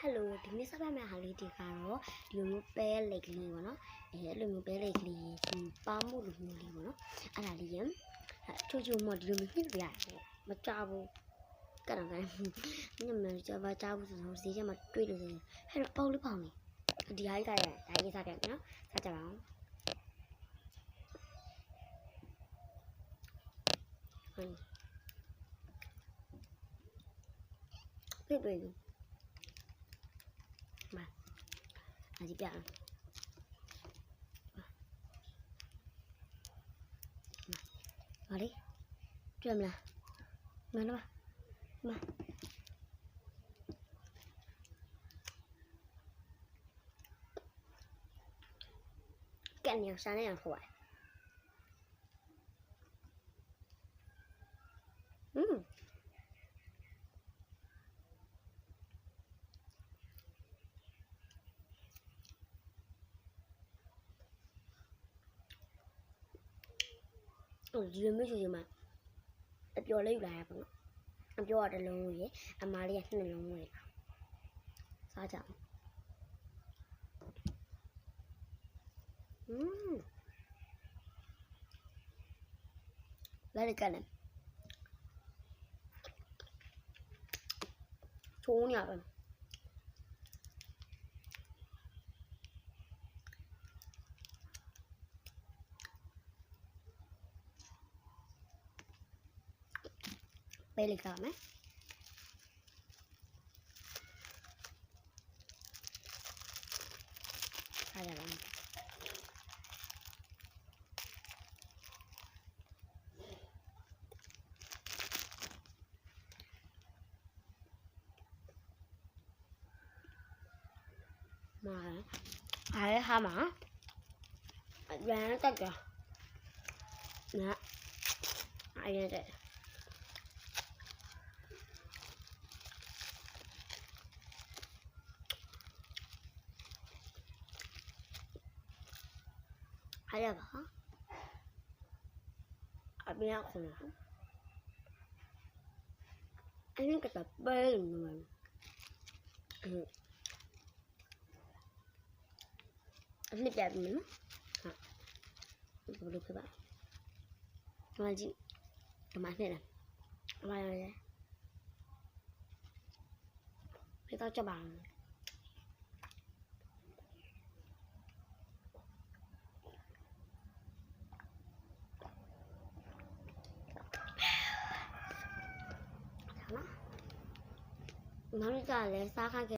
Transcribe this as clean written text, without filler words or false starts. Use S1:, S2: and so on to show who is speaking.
S1: Hello ဒီနေ့ဆက်ပြမယ့်ဟာလေးတွေကတော့ဒီလိုမျိုးပဲလက်ကလေးပေါ့နော်အဲ့လိုမျိုးပဲလက်ကလေးဒီပါမှုလိုမျိုးလေးပေါ့နော်အဲ့ဒါလေးရချို့မဒီလိုမျိုးညှစ်ပြရတယ်မကြဘူးကရံကန်ညမကြပါကြဘူးဆိုတော့ဈေးထဲမှာတွေ့လို့ဆိုရင်အဲ့တော့ပေါက်လေးပေါက်နေဒီဟာကြီးကရဒါကြီးစားပြမယ်နော်စားကြပါအောင်ဟုတ်ပြီมาอาจิပြအောင်มาလေတွေ့မလားမှန်တော့မကန်နေစားနေအောင်ခေါ်ပါဒီလိုမျိုးဆိုရင်မှအပျော်လေးယူလာရပါတော့အပျော်ရတစ်လုံးရယ်အမားလေးကနှစ်လုံးရယ်စားကြအောင်来干了，冲呀吧，背里干没？大家来。还蛤蟆，原这个，那，还有这，还有吧？啊，边空了，那个杯呢？นี่แบบนี้นะฮะดูคือแบบมาจีมาเนี่ยนะมาเลยไม่ต้องจะบังน้ำจะเลยซ่าข้าง